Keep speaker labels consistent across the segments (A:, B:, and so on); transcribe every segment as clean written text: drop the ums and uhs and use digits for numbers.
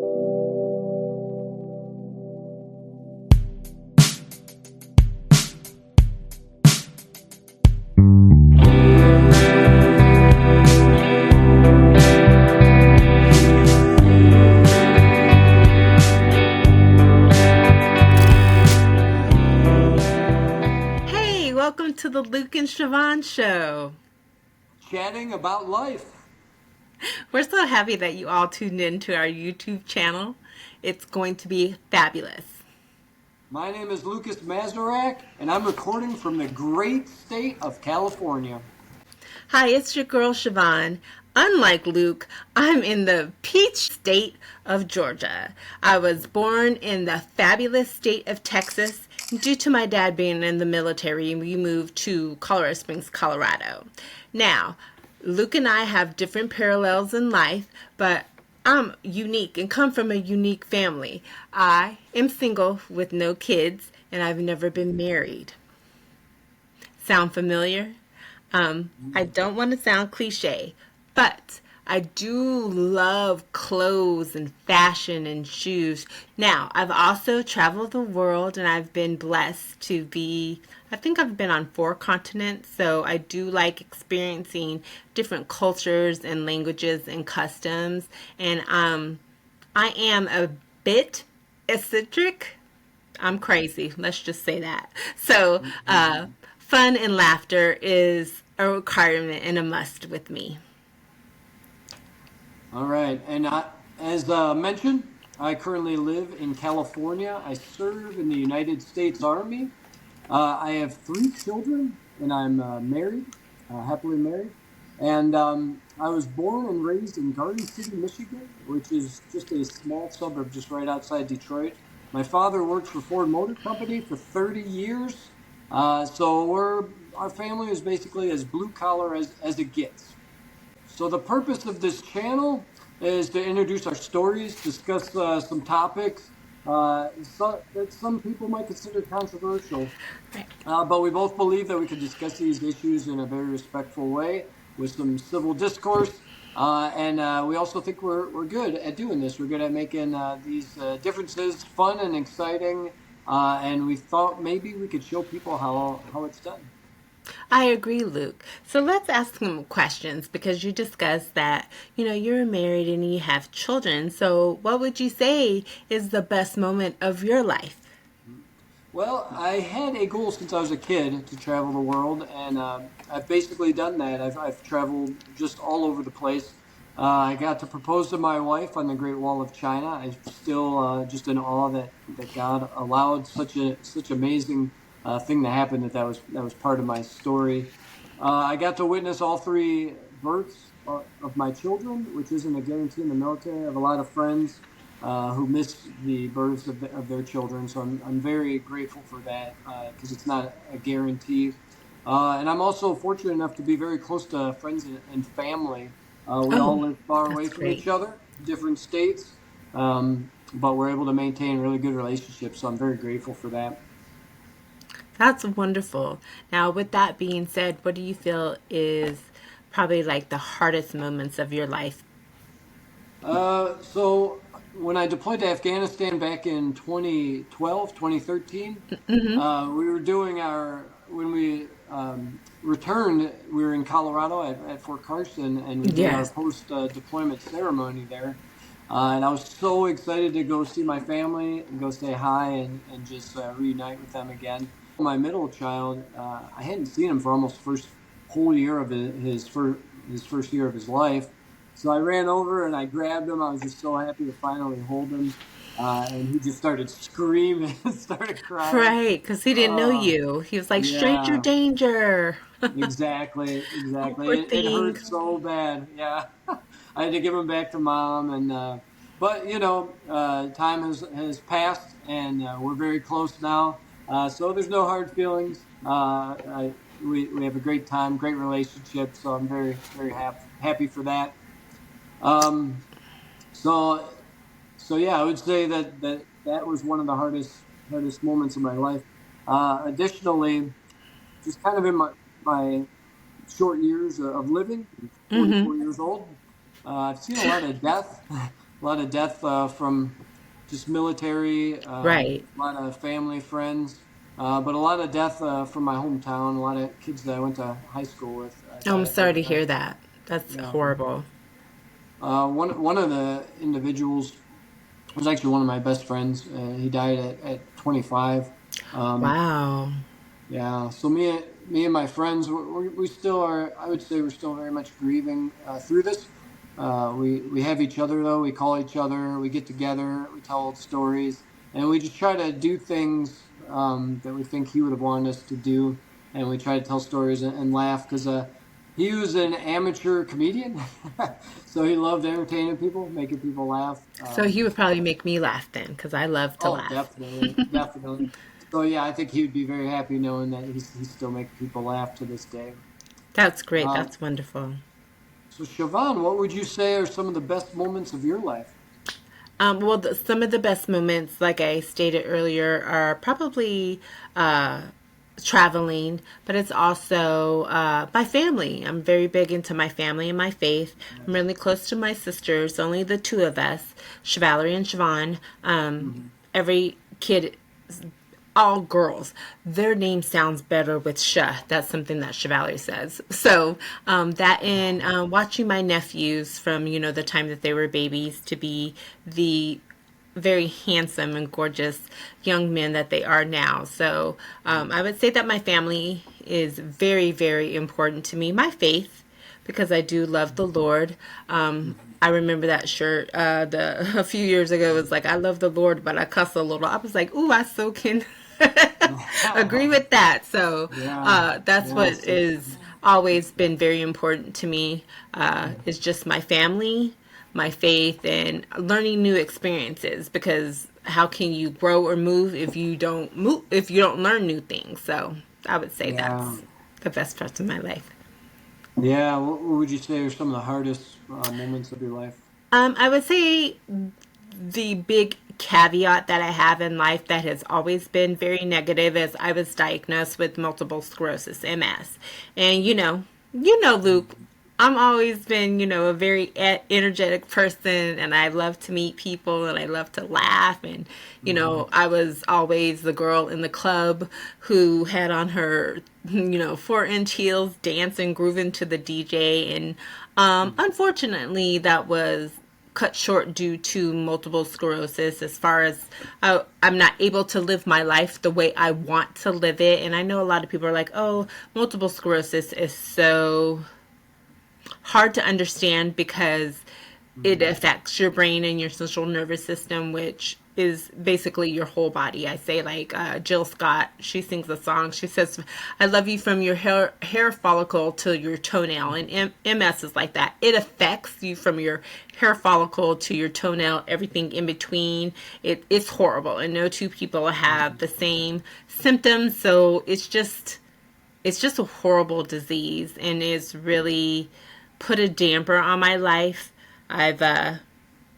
A: Hey, welcome to the Luke and Shavonne show.
B: Chatting about life.
A: We're so happy that you all tuned in to our YouTube channel. It's going to be fabulous.
B: My name is Lucas Mazarak, and I'm recording from the great state of California.
A: Hi, it's your girl Shavonne. Unlike Luke, I'm in the peach state of Georgia. I was born in the fabulous state of Texas. Due to my dad being in the military, we moved to Colorado Springs, Colorado. Now, Luke and I have different parallels in life, but I'm unique and come from a unique family. I am single with no kids, and I've never been married. Sound familiar? I don't want to sound cliche, but I do love clothes and fashion and shoes. Now, I've also traveled the world and I've been blessed to be, I think I've been on 4 continents, so I do like experiencing different cultures and languages and customs. And I am a bit eccentric. I'm crazy. Let's just say that. So, fun and laughter is a requirement and a must with me.
B: All right, and as mentioned, I currently live in California. I serve in the United States Army. I have 3 children, and I'm married, happily married. And I was born and raised in Garden City, Michigan, which is just a small suburb just right outside Detroit. My father worked for Ford Motor Company for 30 years. So our family is basically as blue collar as it gets. So the purpose of this channel is to introduce our stories, discuss some topics that some people might consider controversial. But we both believe that we can discuss these issues in a very respectful way with some civil discourse. And we also think we're good at doing this. We're good at making these differences fun and exciting. And we thought maybe we could show people how it's done.
A: I agree, Luke. So let's ask some questions because you discussed that, you're married and you have children. So what would you say is the best moment of your life?
B: Well, I had a goal since I was a kid to travel the world, and I've basically done that. I've traveled just all over the place. I got to propose to my wife on the Great Wall of China. I'm still just in awe that God allowed such amazing thing to happen. That was part of my story. I got to witness all 3 births of my children, which isn't a guarantee in the military. I have a lot of friends who miss the births of their children. So I'm very grateful for that because it's not a guarantee. And I'm also fortunate enough to be very close to friends and family. We all
A: Oh,
B: live far away
A: that's
B: from
A: great.
B: each other, different states, but we're able to maintain really good relationships. So I'm very grateful for that.
A: That's wonderful. Now, with that being said, what do you feel is probably like the hardest moments of your life?
B: So when I deployed to Afghanistan back in 2012, 2013, we were doing when we returned, we were in Colorado at Fort Carson, and we did our
A: Yes.
B: post deployment ceremony there. And I was so excited to go see my family and go say hi and just reunite with them again. My middle child, I hadn't seen him for almost the first whole year of his first year of his life. So I ran over and I grabbed him. I was just so happy to finally hold him. And he just started screaming and started crying.
A: Right, because he didn't know
B: Oh,
A: you. He was like, stranger
B: yeah,
A: danger.
B: exactly,
A: Oh,
B: exactly.
A: poor
B: It
A: thing.
B: hurt so bad. Yeah, I had to give him back to mom, and but time has passed, and we're very close now. So there's no hard feelings. We have a great time, great relationship. So I'm very happy for that. Um, so so yeah, I would say that was one of the hardest moments of my life. Additionally, just kind of in my short years of living, 44 years old, I've seen a lot of death. a lot of death from just military,
A: Right.
B: a lot of family, friends, but a lot of death from my hometown. A lot of kids that I went to high school with
A: Oh, I'm
B: died at
A: sorry to
B: that time.
A: hear that. That's
B: Yeah.
A: horrible.
B: One of the individuals was actually one of my best friends. He died at 25. Um,
A: Wow.
B: yeah, so me and my friends, we still are. I would say we're still very much grieving through this. We have each other though. We call each other. We get together. We tell old stories, and we just try to do things that we think he would have wanted us to do, and we try to tell stories and laugh because he was an amateur comedian, so he loved entertaining people, making people laugh.
A: So he would probably make me laugh then, because I love to
B: Oh,
A: laugh.
B: definitely, definitely. So yeah, I think he would be very happy knowing that he's still making people laugh to this day.
A: That's great.
B: Um,
A: That's wonderful.
B: so Siobhan, what would you say are some of the best moments of your life?
A: Well, some of the best moments, like I stated earlier, are probably uh, traveling, but it's also my family. I'm very big into my family and my faith. I'm
B: Nice.
A: really close to my sisters, only the two of us, Valerie and Shavonne.
B: Hmm.
A: Every kid, all girls, their name sounds better with Sha. That's something that Chevalier says. So that and watching my nephews from the time that they were babies to be the very handsome and gorgeous young men that they are now. So I would say that my family is very, very important to me. My faith, because I do love the Lord. I remember that shirt a few years ago. It was like, I love the Lord, but I cuss a little. I was like, ooh, I so can agree with that. So
B: Yeah,
A: that's
B: yeah,
A: what
B: so
A: is always been very important to me. Is just my family, my faith, and learning new experiences. Because how can you grow or move if you don't move, if you don't learn new things? So I would say
B: yeah,
A: that's the best parts of my life.
B: yeah. What would you say are some of the hardest moments of your life?
A: I would say the big caveat that I have in life that has always been very negative is I was diagnosed with multiple sclerosis, MS. And Luke,
B: Mhm.
A: I'm always been, a very energetic person and I love to meet people and I love to laugh and
B: Mhm.
A: I was always the girl in the club who had on her 4-inch heels dancing grooving to the DJ and unfortunately that was cut short due to multiple sclerosis as far as I'm not able to live my life the way I want to live it. And I know a lot of people are like, oh, multiple sclerosis is so hard to understand because it
B: Mhm.
A: affects your brain and your central nervous system, which is basically your whole body. I say, like Jill Scott, she sings a song. She says, "I love you from your hair follicle to your toenail." And MS is like that. It affects you from your hair follicle to your toenail, everything in between. It's horrible, and no two people have
B: Mhm.
A: the same symptoms. So it's just a horrible disease and it's really put a damper on my life. I've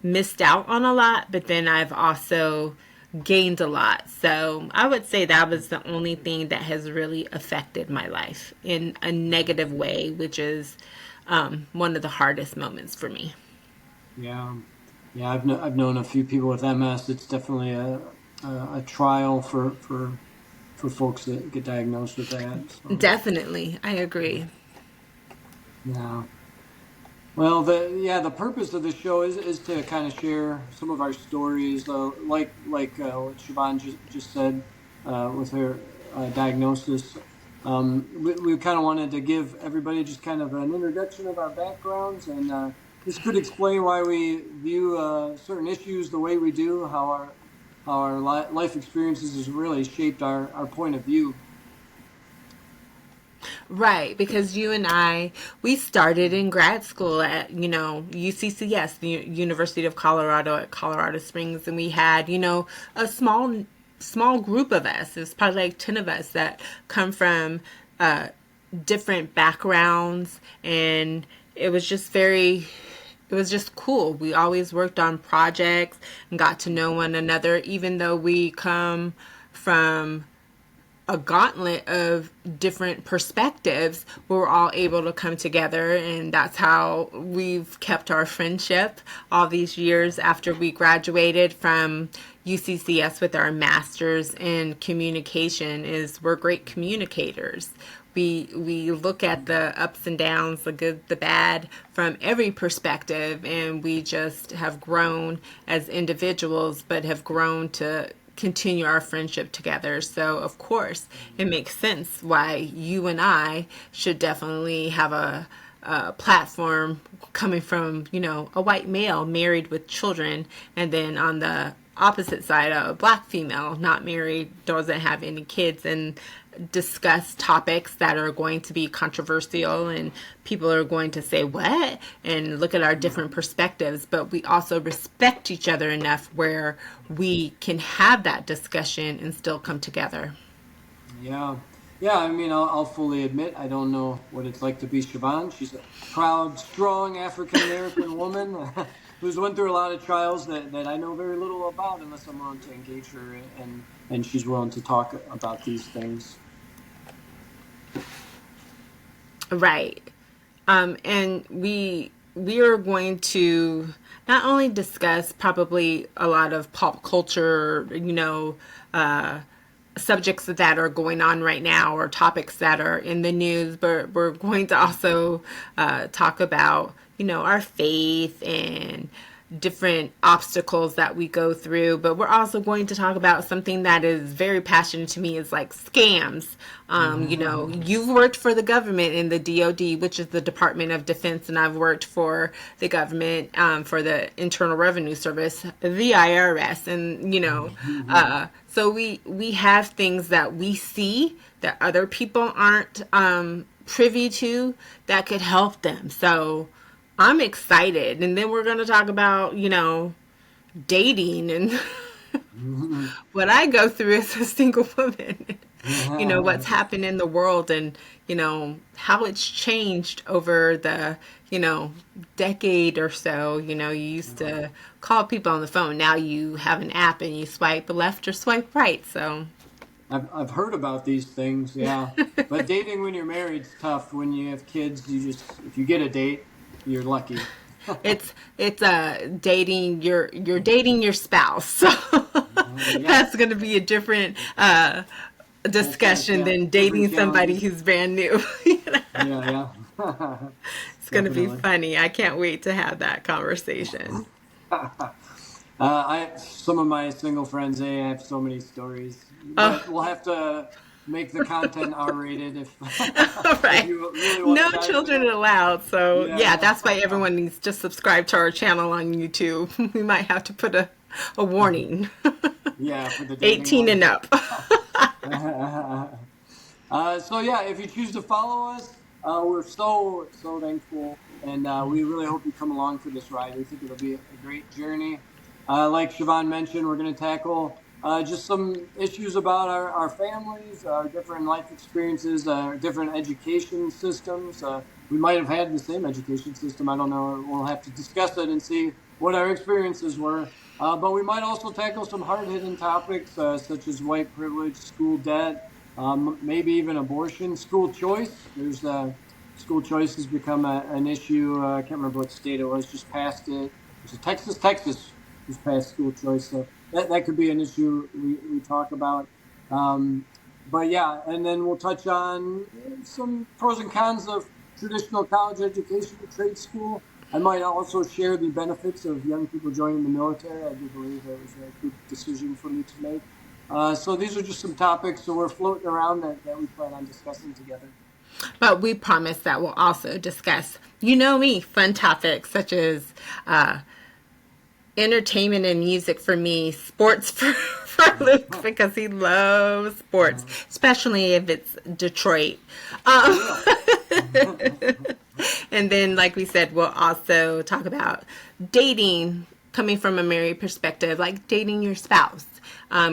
A: missed out on a lot, but then I've also gained a lot. So I would say that was the only thing that has really affected my life in a negative way, which is one of the hardest moments for me.
B: Yeah, yeah. I've known a few people with MS. It's definitely a trial for folks that get diagnosed with that. So
A: Definitely, I agree.
B: yeah. Well, the purpose of the show is to kind of share some of our stories, like what Siobhan just said with her diagnosis. We kind of wanted to give everybody just kind of an introduction of our backgrounds, and this could explain why we view certain issues the way we do, how our life experiences has really shaped our point of view.
A: Right, because you and we started in grad school at, UCCS, the University of Colorado at Colorado Springs, and we had, a small group of us. There's probably like 10 of us that come from uh, different backgrounds, and it was just very it was just cool. We always worked on projects and got to know one another, even though we come from a gauntlet of different perspectives, we're all able to come together, and that's how we've kept our friendship all these years after we graduated from UCCS with our masters in communication. Is we're great communicators. We look at the ups and downs, the good, the bad, from every perspective, and we just have grown as individuals, but have grown to continue our friendship together. So of course it makes sense why you and I should definitely have a platform coming from, a white male married with children, and then on the opposite side, a black female not married, doesn't have any kids, and discuss topics that are going to be controversial, and people are going to say what, and look at our different perspectives, but we also respect each other enough where we can have that discussion and still come together.
B: Yeah. Yeah, I mean, I'll fully admit I don't know what it's like to be Shavonne. She's a proud, strong African American woman who's went through a lot of trials that I know very little about unless I'm willing to engage her, and she's willing to talk about these things.
A: Right. And we are going to not only discuss probably a lot of pop culture, subjects that are going on right now, or topics that are in the news, but we're going to also talk about, our faith and different obstacles that we go through. But we're also going to talk about something that is very passionate to me, is like scams. You've worked for the government in the DoD, which is the Department of Defense, and I've worked for the government, for the Internal Revenue Service, the IRS, and so we have things that we see that other people aren't privy to that could help them. So I'm excited. And then we're going to talk about, dating and what I go through as a single woman. What's happened in the world, and, how it's changed over the, decade or so. You used to call people on the phone. Now you have an app and you swipe left or swipe right. So
B: I've heard about these things, yeah. But dating when you're married is tough. When you have kids, if you get a date, you're lucky.
A: it's dating, you're dating your spouse. So
B: Yeah.
A: that's going to be a different discussion
B: Yeah.
A: than dating
B: Different
A: somebody
B: challenges.
A: who's brand new.
B: Yeah.
A: It's going to be
B: Definitely.
A: funny. I can't wait to have that conversation.
B: Some of my single friends, they have so many stories,
A: Oh,
B: but we'll have to make the content R-rated if
A: all
B: if
A: right.
B: you really want
A: No
B: to dive
A: children
B: in.
A: allowed. So yeah,
B: Yeah,
A: that's why everyone needs to subscribe to our channel on YouTube. We might have to put a warning.
B: yeah, for the dating
A: 18
B: one.
A: and up.
B: So yeah, if you choose to follow us, we're so thankful, and we really hope you come along for this ride. We think it'll be a great journey. Like Shavonne mentioned, we're going to tackle just some issues about our families, our different life experiences, our different education systems. We might have had the same education system. I don't know. We'll have to discuss it and see what our experiences were. But we might also tackle some hard-hitting topics such as white privilege, school debt, maybe even abortion, school choice. There's school choice has become an issue. I can't remember what state it was. Just passed it. It's Texas. Texas just passed school choice, so that could be an issue we talk about. Um, but yeah, and then we'll touch on some pros and cons of traditional college education or trade school. I might also share the benefits of young people joining the military. I do believe it was a good decision for me to make. So these are just some topics that we're floating around that we plan on discussing together.
A: But we promise that we'll also discuss, fun topics such as entertainment and music for me, sports for Luke because he loves sports, especially if it's Detroit. Um, and then, like we said, we'll also talk about dating coming from a married perspective, like dating your spouse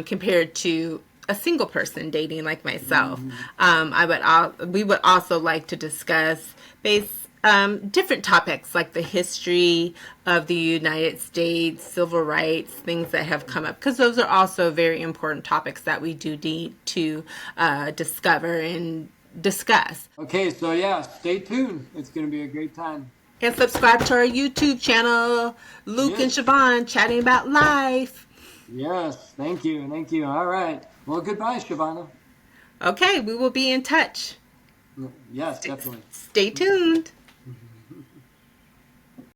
A: compared to a single person dating like myself. We would also like to discuss different topics like the history of the United States, civil rights, things that have come up, because those are also very important topics that we do need to discover and discuss.
B: Okay, so yeah, stay tuned. It's going to be a great time.
A: And subscribe to our YouTube channel, Luke and
B: Yes,
A: Shavonne chatting about life.
B: yes. Thank you. Thank you. All right. Well, goodbye, Shavonne.
A: Okay, we will be in touch.
B: Yes, definitely.
A: Stay tuned.